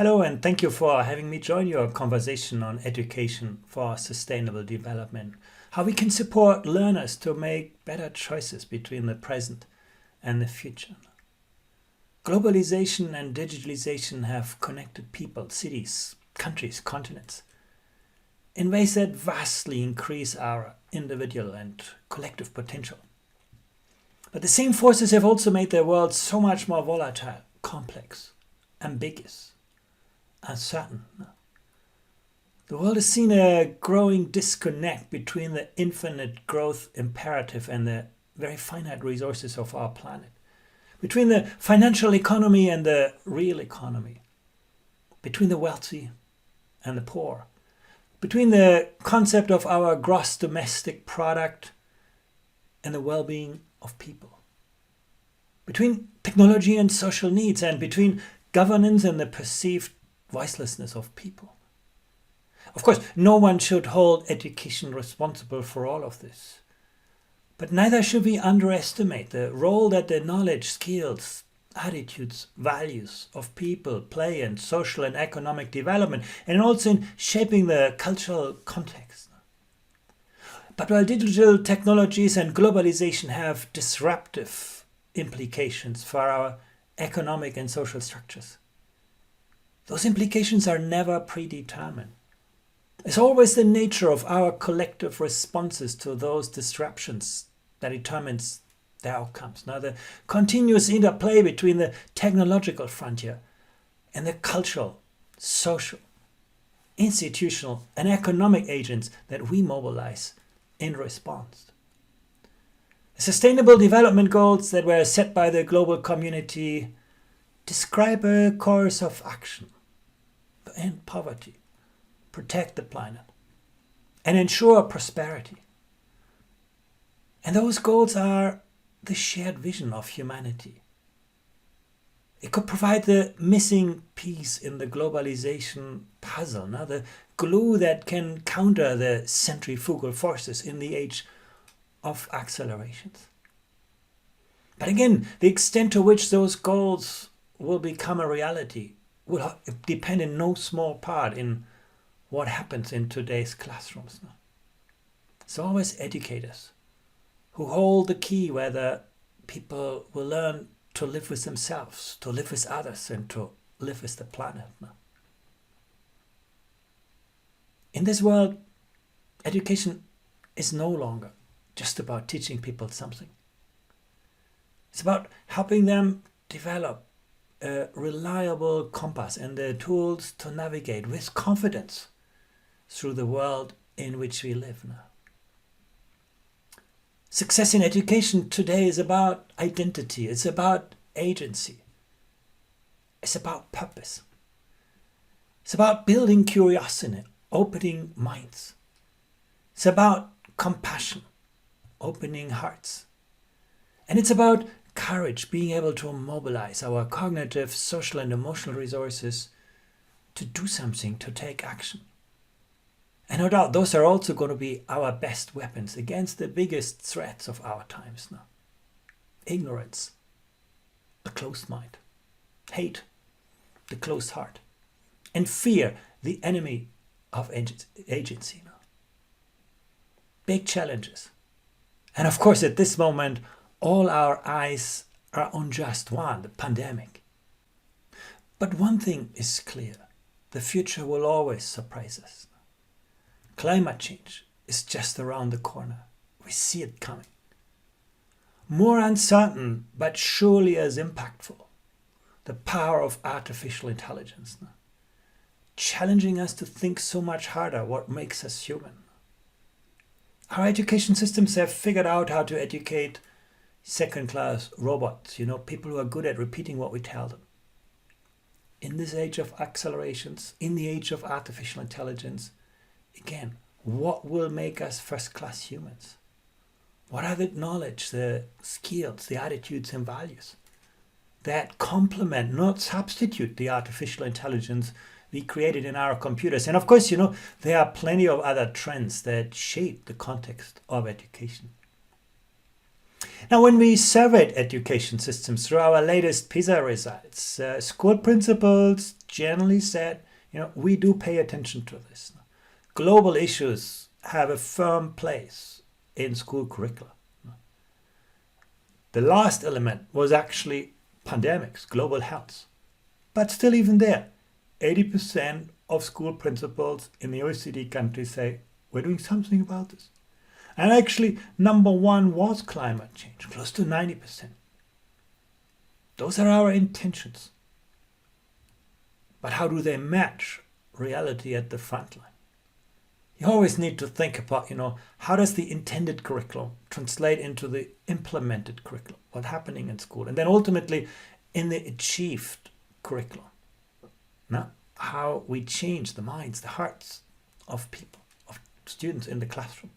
Hello, and thank you for having me join your conversation on education for sustainable development. How we can support learners to make better choices between the present and the future. Globalization and digitalization have connected people, cities, countries, continents in ways that vastly increase our individual and collective potential. But the same forces have also made the world so much more volatile, complex, ambiguous, uncertain. The world has seen a growing disconnect between the infinite growth imperative and the very finite resources of our planet, between the financial economy and the real economy, between the wealthy and the poor, between the concept of our gross domestic product and the well-being of people, between technology and social needs, and between governance and the perceived voicelessness of people. Of course, no one should hold education responsible for all of this. But neither should we underestimate the role that the knowledge, skills, attitudes, values of people play in social and economic development, and also in shaping the cultural context. But while digital technologies and globalization have disruptive implications for our economic and social structures, those implications are never predetermined. It's always the nature of our collective responses to those disruptions that determines the outcomes. Now, the continuous interplay between the technological frontier and the cultural, social, institutional, and economic agents that we mobilize in response. The Sustainable Development Goals that were set by the global community describe a course of action to end poverty, protect the planet, and ensure prosperity. And those goals are the shared vision of humanity. It could provide the missing piece in the globalization puzzle, now the glue that can counter the centrifugal forces in the age of accelerations. But again, the extent to which those goals will become a reality will depend in no small part in what happens in today's classrooms. It's always educators who hold the key whether people will learn to live with themselves, to live with others, and to live with the planet. In this world, education is no longer just about teaching people something. It's about helping them develop a reliable compass and the tools to navigate with confidence through the world in which we live now. Success in education today is about identity, it's about agency, it's about purpose. It's about building curiosity, opening minds. It's about compassion, opening hearts. And it's about courage, being able to mobilize our cognitive, social, and emotional resources to do something, to take action. And no doubt, those are also going to be our best weapons against the biggest threats of our times now. Ignorance, the closed mind. Hate, the closed heart. And fear, the enemy of agency now. Big challenges. And of course, at this moment, all our eyes are on just one, the pandemic. But one thing is clear. The future will always surprise us. Climate change is just around the corner. We see it coming. More uncertain, but surely as impactful. The power of artificial intelligence. Challenging us to think so much harder what makes us human. Our education systems have figured out how to educate second-class robots, people who are good at repeating what we tell them. In this age of accelerations, in the age of artificial intelligence, again, what will make us first-class humans? What are the knowledge, the skills, the attitudes and values that complement, not substitute the artificial intelligence we created in our computers? And of course, there are plenty of other trends that shape the context of education. Now, when we surveyed education systems through our latest PISA results, school principals generally said, we do pay attention to this. Global issues have a firm place in school curricula. The last element was actually pandemics, global health. But still, even there, 80% of school principals in the OECD countries say, we're doing something about this. And actually, number one was climate change, close to 90%. Those are our intentions. But how do they match reality at the front line? You always need to think about, how does the intended curriculum translate into the implemented curriculum, what's happening in school, and then ultimately in the achieved curriculum. Now, how we change the minds, the hearts of people, of students in the classroom.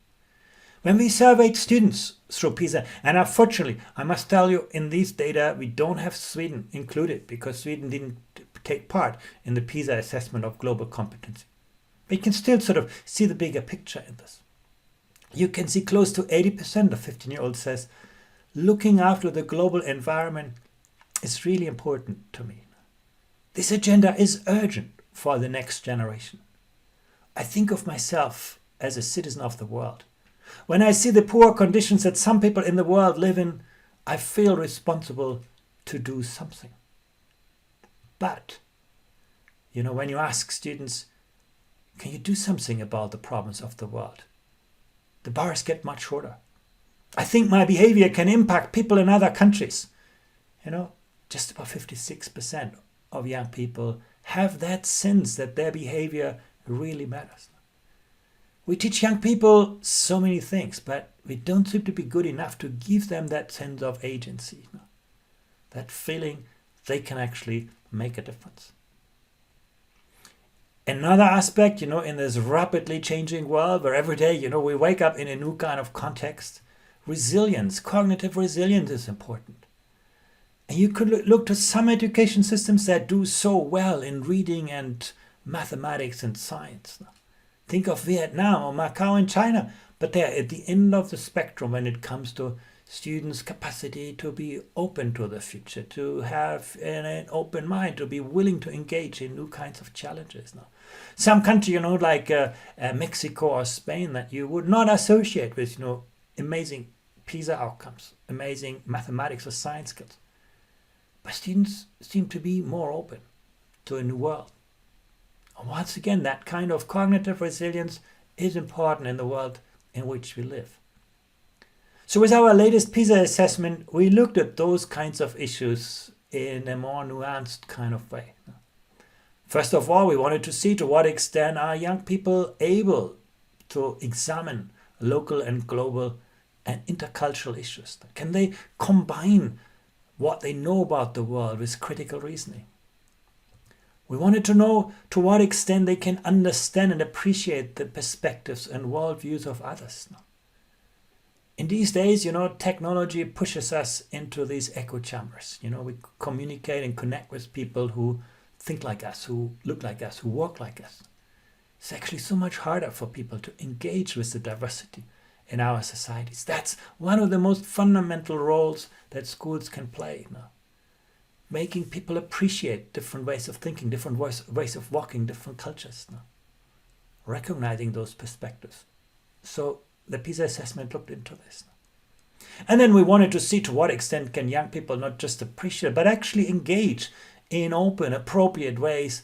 When we surveyed students through PISA, and unfortunately, I must tell you, in these data, we don't have Sweden included because Sweden didn't take part in the PISA assessment of global competency. But you can still sort of see the bigger picture in this. You can see close to 80% of 15-year-olds says, looking after the global environment is really important to me. This agenda is urgent for the next generation. I think of myself as a citizen of the world. When I see the poor conditions that some people in the world live in, I feel responsible to do something. But, when you ask students, can you do something about the problems of the world? The bars get much shorter. I think my behavior can impact people in other countries. Just about 56% of young people have that sense that their behavior really matters. We teach young people so many things, but we don't seem to be good enough to give them that sense of agency, that feeling they can actually make a difference. Another aspect, in this rapidly changing world where every day, we wake up in a new kind of context, resilience, cognitive resilience is important. And you could look to some education systems that do so well in reading and mathematics and science. Think of Vietnam or Macau in China, but they're at the end of the spectrum when it comes to students' capacity to be open to the future, to have an open mind, to be willing to engage in new kinds of challenges. Now, some country, like Mexico or Spain, that you would not associate with, amazing PISA outcomes, amazing mathematics or science skills. But students seem to be more open to a new world. And once again, that kind of cognitive resilience is important in the world in which we live. So with our latest PISA assessment, we looked at those kinds of issues in a more nuanced kind of way. First of all, we wanted to see to what extent are young people able to examine local and global and intercultural issues. Can they combine what they know about the world with critical reasoning? We wanted to know to what extent they can understand and appreciate the perspectives and worldviews of others. In these days, technology pushes us into these echo chambers. We communicate and connect with people who think like us, who look like us, who walk like us. It's actually so much harder for people to engage with the diversity in our societies. That's one of the most fundamental roles that schools can play now. Making people appreciate different ways of thinking, different ways of walking, different cultures now. Recognizing those perspectives. So the PISA assessment looked into this. And then we wanted to see to what extent can young people not just appreciate, but actually engage in open, appropriate ways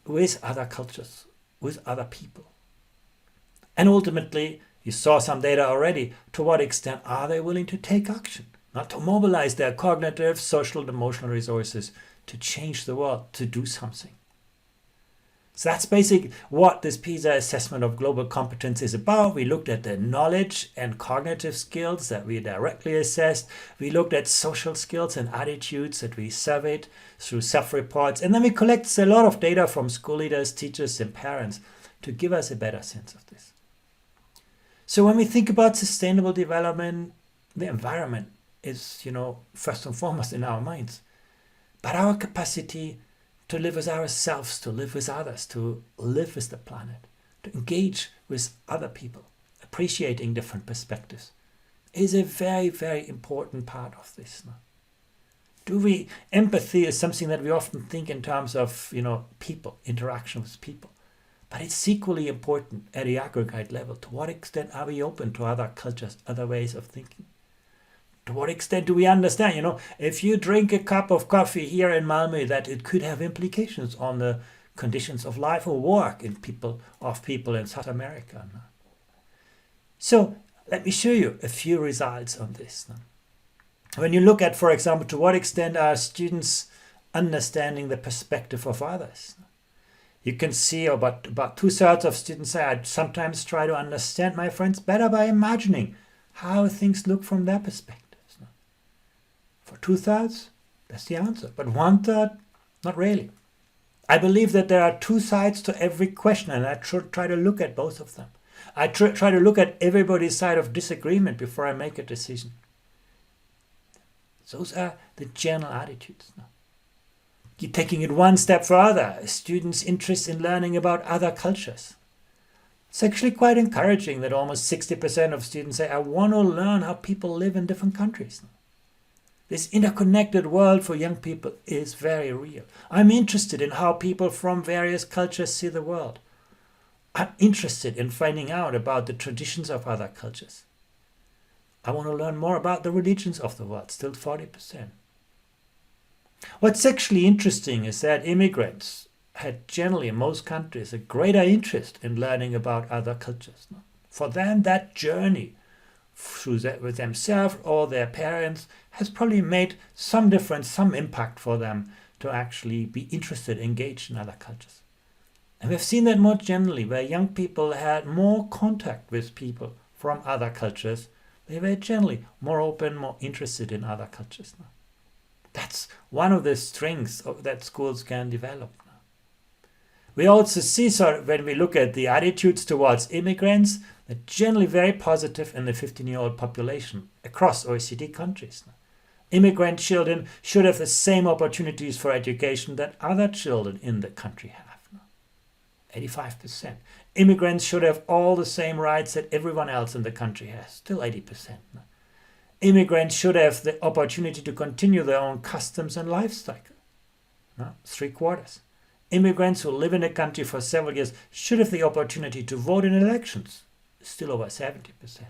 with other cultures, with other people. And ultimately, you saw some data already, to what extent are they willing to take action, not to mobilize their cognitive, social, and emotional resources to change the world, to do something. So that's basically what this PISA assessment of global competence is about. We looked at the knowledge and cognitive skills that we directly assessed. We looked at social skills and attitudes that we surveyed through self-reports. And then we collected a lot of data from school leaders, teachers, and parents to give us a better sense of this. So when we think about sustainable development, the environment is, first and foremost in our minds. But our capacity to live with ourselves, to live with others, to live with the planet, to engage with other people, appreciating different perspectives, is a very, very important part of this. Empathy is something that we often think in terms of, people, interaction with people. But it's equally important at the aggregate level. To what extent are we open to other cultures, other ways of thinking? To what extent do we understand, if you drink a cup of coffee here in Malmö, that it could have implications on the conditions of life or work of people in South America. No? So let me show you a few results on this. No? When you look at, for example, to what extent are students understanding the perspective of others? You can see about 2/3 of students say, I sometimes try to understand my friends better by imagining how things look from their perspectives. For 2/3, that's the answer. But 1/3, not really. I believe that there are two sides to every question, and I should try to look at both of them. I try to look at everybody's side of disagreement before I make a decision. Those are the general attitudes. No? You're taking it one step further, students' interest in learning about other cultures. It's actually quite encouraging that almost 60% of students say, I want to learn how people live in different countries. This interconnected world for young people is very real. I'm interested in how people from various cultures see the world. I'm interested in finding out about the traditions of other cultures. I want to learn more about the religions of the world, still 40%. What's actually interesting is that immigrants had generally in most countries a greater interest in learning about other cultures. For them, that journey through that with themselves or their parents has probably made some difference, some impact for them to actually be interested, engaged in other cultures. And we've seen that more generally, where young people had more contact with people from other cultures. They were generally more open, more interested in other cultures. That's one of the strengths that schools can develop. We also see, when we look at the attitudes towards immigrants, they're generally very positive in the 15-year-old population across OECD countries. Immigrant children should have the same opportunities for education that other children in the country have. 85%. Immigrants should have all the same rights that everyone else in the country has. Still 80%. Immigrants should have the opportunity to continue their own customs and lifestyle. 3/4. Immigrants who live in the country for several years should have the opportunity to vote in elections. Still over 70%.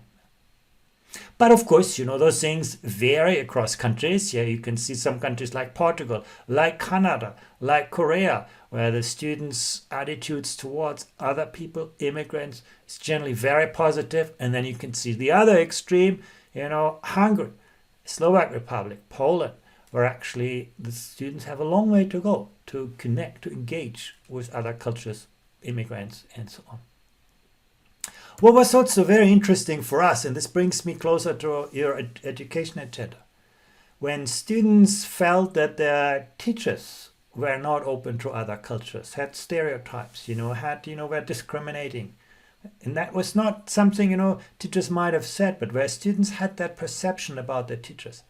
But of course, those things vary across countries. Yeah, you can see some countries like Portugal, like Canada, like Korea, where the students' attitudes towards other people, immigrants, is generally very positive. And then you can see the other extreme, Hungary, Slovak Republic, Poland, where actually the students have a long way to go to connect, to engage with other cultures, immigrants, and so on. What was also very interesting for us, and this brings me closer to your education agenda, when students felt that their teachers were not open to other cultures, had stereotypes, were discriminating. And that was not something, teachers might have said, but where students had that perception about their teachers.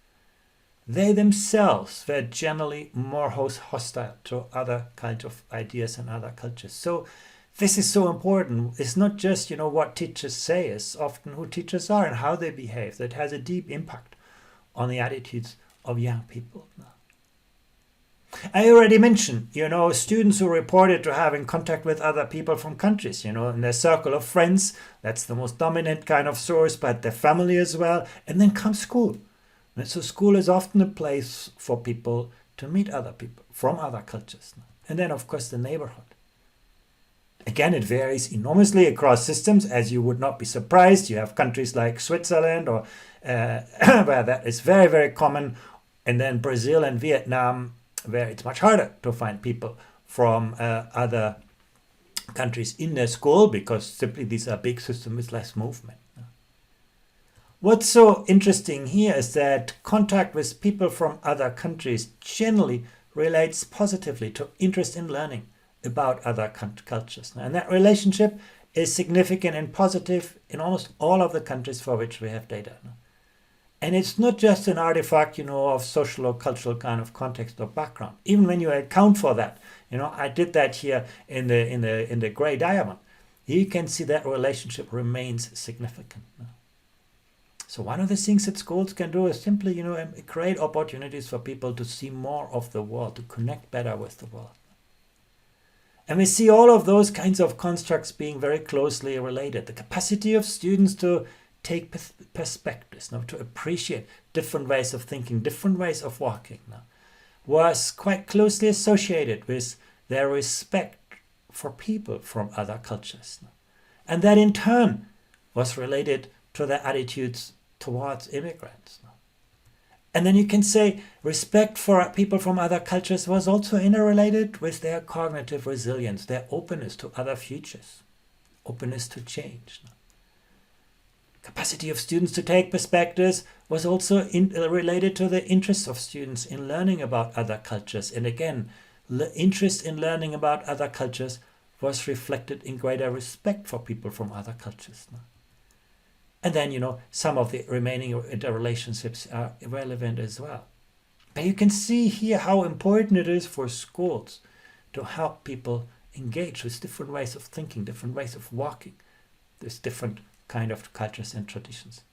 They themselves were generally more hostile to other kinds of ideas and other cultures. So this is so important. It's not just, what teachers say, it's often who teachers are and how they behave that has a deep impact on the attitudes of young people. I already mentioned, students who reported to having contact with other people from countries, in their circle of friends. That's the most dominant kind of source, but their family as well. And then comes school. And so school is often a place for people to meet other people from other cultures. And then, of course, the neighborhood. Again, it varies enormously across systems, as you would not be surprised. You have countries like Switzerland, or where that is very, very common. And then Brazil and Vietnam, where it's much harder to find people from other countries in their school, because simply these are big systems with less movement. What's so interesting here is that contact with people from other countries generally relates positively to interest in learning about other cultures. And that relationship is significant and positive in almost all of the countries for which we have data. And it's not just an artifact, of social or cultural kind of context or background. Even when you account for that, I did that here in the gray diamond. You can see that relationship remains significant. So one of the things that schools can do is simply, create opportunities for people to see more of the world, to connect better with the world. And we see all of those kinds of constructs being very closely related. The capacity of students to take perspectives, to appreciate different ways of thinking, different ways of walking, was quite closely associated with their respect for people from other cultures. And that in turn was related to their attitudes towards immigrants. And then you can say respect for people from other cultures was also interrelated with their cognitive resilience, their openness to other futures, openness to change. Capacity of students to take perspectives was also related to the interest of students in learning about other cultures. And again, the interest in learning about other cultures was reflected in greater respect for people from other cultures. And then, some of the remaining interrelationships are relevant as well. But you can see here how important it is for schools to help people engage with different ways of thinking, different ways of walking, this different kind of cultures and traditions.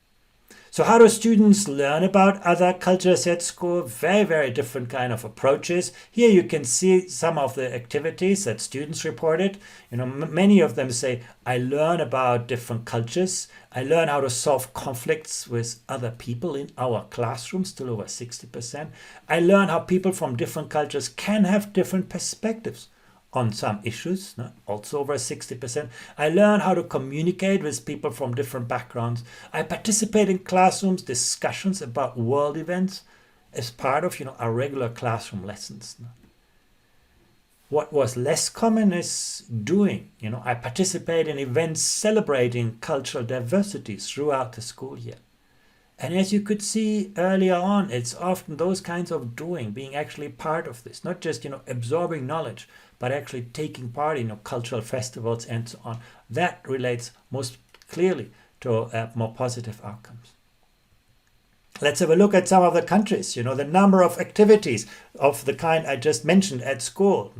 So how do students learn about other cultures at school? Very, very different kind of approaches. Here you can see some of the activities that students reported. Many of them say, I learn about different cultures. I learn how to solve conflicts with other people in our classroom, still over 60%. I learn how people from different cultures can have different perspectives on some issues, also over 60%. I learn how to communicate with people from different backgrounds. I participate in classrooms discussions about world events as part of our regular classroom lessons. What was less common is doing. I participate in events celebrating cultural diversity throughout the school year. And as you could see earlier on, it's often those kinds of doing, being actually part of this, not just absorbing knowledge, but actually taking part in cultural festivals and so on. That relates most clearly to more positive outcomes. Let's have a look at some of the countries. The number of activities of the kind I just mentioned at school.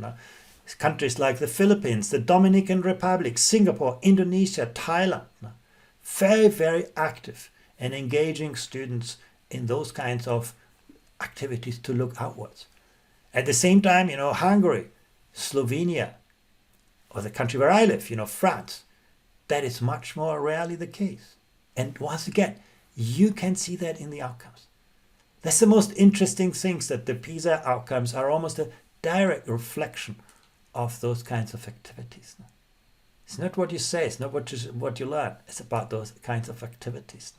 Countries like the Philippines, the Dominican Republic, Singapore, Indonesia, Thailand. Very, very active and engaging students in those kinds of activities to look outwards. At the same time, Hungary, Slovenia, or the country where I live, France, that is much more rarely the case. And once again, you can see that in the outcomes. That's the most interesting things, that the PISA outcomes are almost a direct reflection of those kinds of activities. It's not what you say, it's not what you learn, it's about those kinds of activities.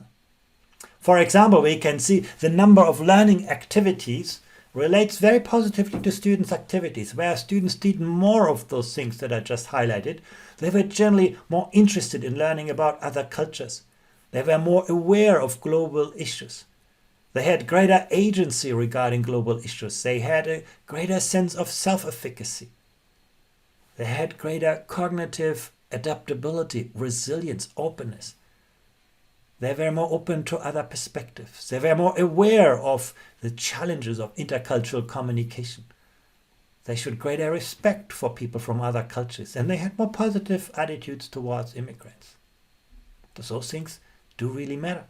For example, we can see the number of learning activities relates very positively to students' activities. Where students did more of those things that I just highlighted, they were generally more interested in learning about other cultures. They were more aware of global issues. They had greater agency regarding global issues. They had a greater sense of self-efficacy. They had greater cognitive adaptability, resilience, openness. They were more open to other perspectives. They were more aware of the challenges of intercultural communication. They showed greater respect for people from other cultures, and they had more positive attitudes towards immigrants. Those things do really matter.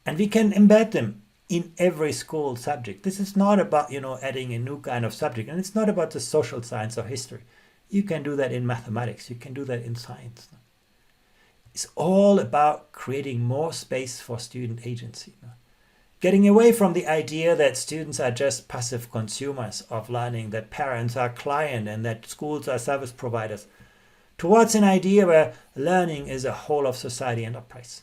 And we can embed them in every school subject. This is not about, adding a new kind of subject, and it's not about the social science or history. You can do that in mathematics. You can do that in science. It's all about creating more space for student agency. Getting away from the idea that students are just passive consumers of learning, that parents are clients and that schools are service providers, towards an idea where learning is a whole of society enterprise,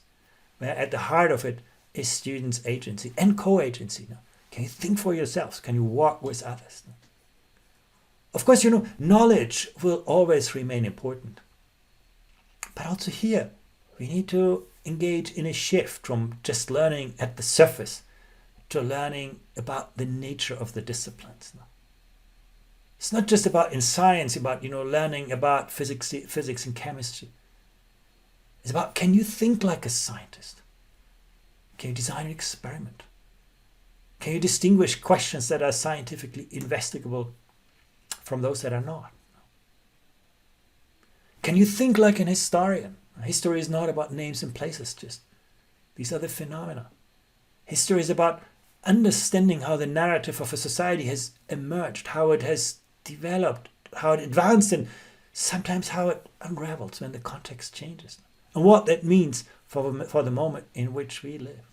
where at the heart of it is students' agency and co-agency. Can you think for yourselves? Can you walk with others? Of course, knowledge will always remain important. But also here, we need to engage in a shift from just learning at the surface to learning about the nature of the disciplines. It's not just about in science, about learning about physics and chemistry. It's about, can you think like a scientist? Can you design an experiment? Can you distinguish questions that are scientifically investigable from those that are not? Can you think like an historian? History is not about names and places, just these are the phenomena. History is about understanding how the narrative of a society has emerged, how it has developed, how it advanced, and sometimes how it unravels when the context changes, and what that means for the moment in which we live.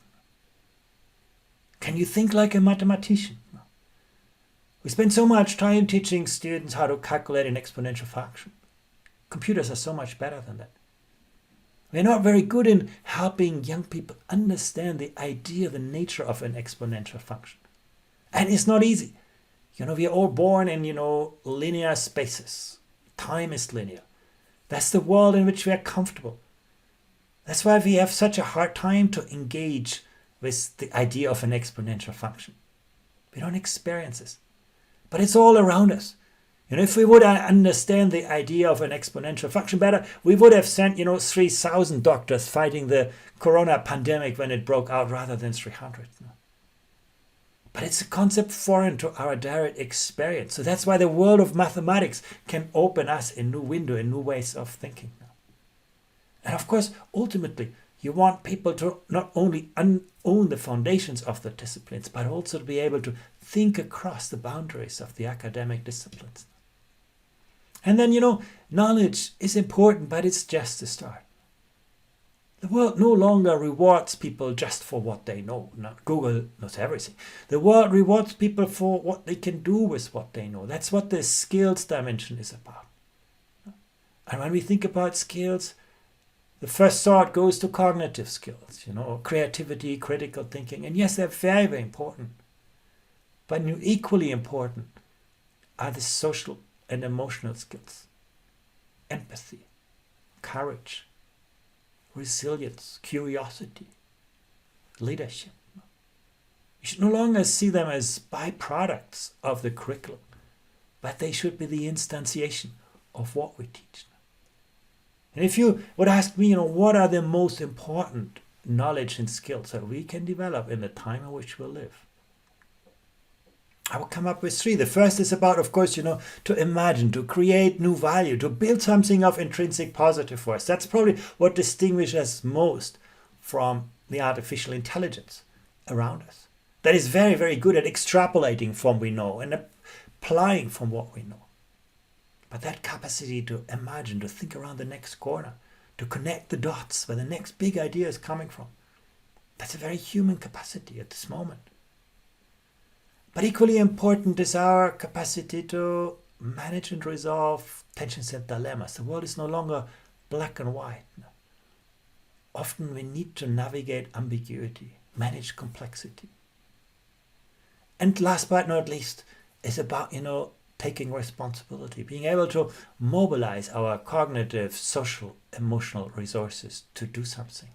Can you think like a mathematician? We spend so much time teaching students how to calculate an exponential function. Computers are so much better than that. We're not very good in helping young people understand the idea, the nature of an exponential function. And it's not easy. We are all born in, linear spaces. Time is linear. That's the world in which we are comfortable. That's why we have such a hard time to engage with the idea of an exponential function. We don't experience this. But it's all around us. If we would understand the idea of an exponential function better, we would have sent, 3,000 doctors fighting the corona pandemic when it broke out rather than 300. But it's a concept foreign to our direct experience. So that's why the world of mathematics can open us a new window, a new ways of thinking. And of course, ultimately, you want people to not only own the foundations of the disciplines, but also to be able to think across the boundaries of the academic disciplines. And then, knowledge is important, but it's just the start. The world no longer rewards people just for what they know. Now, Google knows everything. The world rewards people for what they can do with what they know. That's what the skills dimension is about. And when we think about skills, the first thought goes to cognitive skills, creativity, critical thinking. And yes, they're very, very important. But equally important are the social and emotional skills. Empathy, courage, resilience, curiosity, leadership. You should no longer see them as byproducts of the curriculum, but they should be the instantiation of what we teach. And if you would ask me, what are the most important knowledge and skills that we can develop in the time in which we live, I will come up with 3. The first is about, of course, to imagine, to create new value, to build something of intrinsic positive for us. That's probably what distinguishes us most from the artificial intelligence around us. That is very, very good at extrapolating from what we know and applying from what we know. But that capacity to imagine, to think around the next corner, to connect the dots where the next big idea is coming from, that's a very human capacity at this moment. But equally important is our capacity to manage and resolve tensions and dilemmas. The world is no longer black and white. Often we need to navigate ambiguity, manage complexity. And last but not least is about, taking responsibility, being able to mobilize our cognitive, social, emotional resources to do something.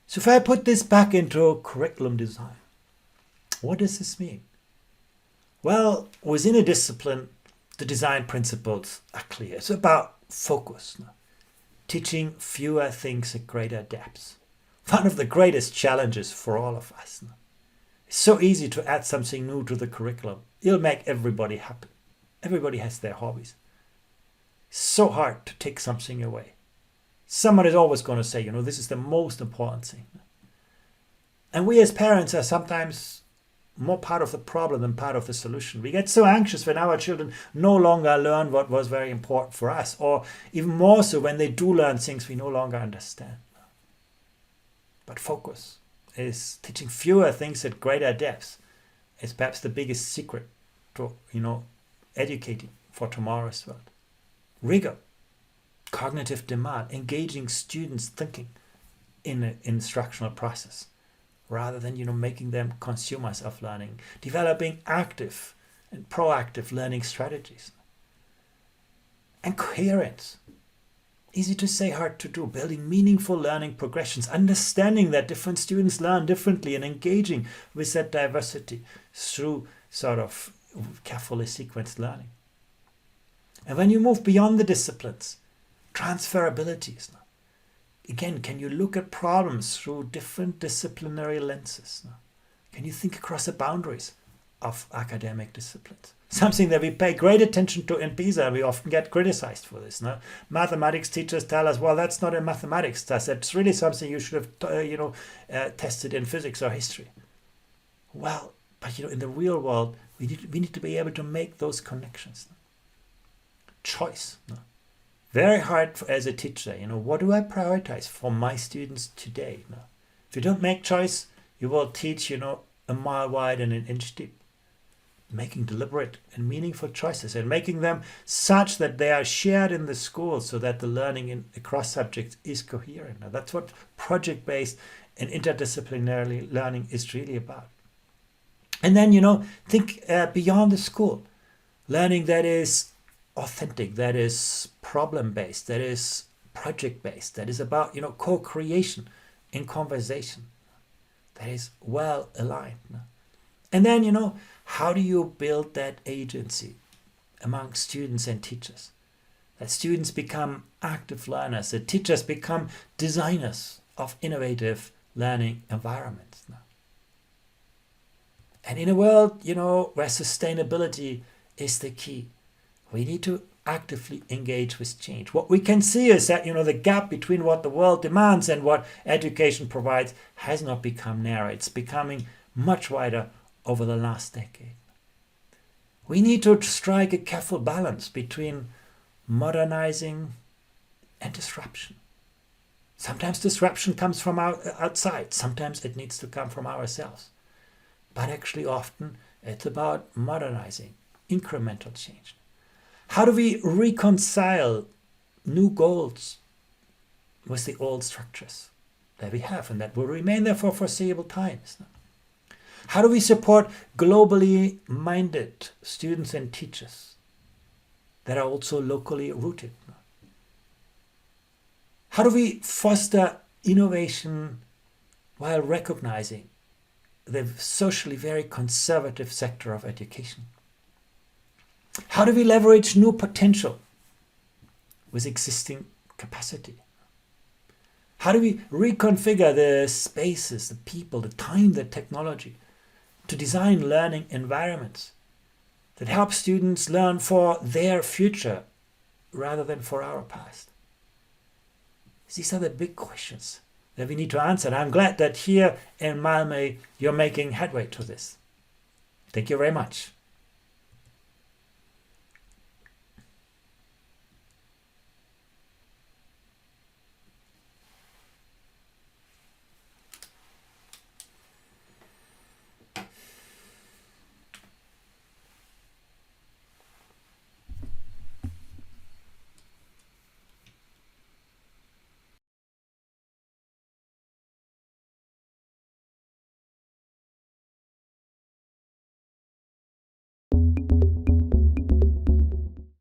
So if I put this back into curriculum design, what does this mean? Well, within a discipline, the design principles are clear. It's about focus, teaching fewer things at greater depths. One of the greatest challenges for all of us. It's so easy to add something new to the curriculum. It'll make everybody happy. Everybody has their hobbies. It's so hard to take something away. Someone is always going to say, this is the most important thing. And we as parents are sometimes more part of the problem than part of the solution. We get so anxious when our children no longer learn what was very important for us, or even more so when they do learn things we no longer understand. But focus is teaching fewer things at greater depths. It's perhaps the biggest secret to, educating for tomorrow's world. Rigor, cognitive demand, engaging students' thinking in an instructional process, rather than, making them consumers of learning, developing active and proactive learning strategies. And coherence. Easy to say, hard to do. Building meaningful learning progressions, understanding that different students learn differently and engaging with that diversity through sort of carefully sequenced learning. And when you move beyond the disciplines, transferabilities. Again, can you look at problems through different disciplinary lenses? Can you think across the boundaries of academic disciplines? something that we pay great attention to in PISA, and we often get criticized for this. No? Mathematics teachers tell us, well, that's not a mathematics test. That's really something you should have, tested in physics or history. Well, but in the real world, we need to be able to make those connections. No? Choice. No? Very hard as a teacher. What do I prioritize for my students today? No? If you don't make choice, you will teach, a mile wide and an inch deep. Making deliberate and meaningful choices and making them such that they are shared in the school so that the learning across subjects is coherent. Now, that's what project-based and interdisciplinary learning is really about. And then, think beyond the school. Learning that is authentic, that is problem-based, that is project-based, that is about, co-creation in conversation, that is well aligned. And then, how do you build that agency among students and teachers? That students become active learners, that teachers become designers of innovative learning environments. And in a world, where sustainability is the key, we need to actively engage with change. What we can see is that, the gap between what the world demands and what education provides has not become narrow. It's becoming much wider over the last decade. We need to strike a careful balance between modernizing and disruption. Sometimes disruption comes from outside. Sometimes it needs to come from ourselves. But actually often it's about modernizing, incremental change. How do we reconcile new goals with the old structures that we have and that will remain there for foreseeable times? How do we support globally minded students and teachers that are also locally rooted? How do we foster innovation while recognizing the socially very conservative sector of education? How do we leverage new potential with existing capacity? How do we reconfigure the spaces, the people, the time, the technology to design learning environments that help students learn for their future rather than for our past? These are the big questions that we need to answer. And I'm glad that here in Malmö you're making headway to this. Thank you very much.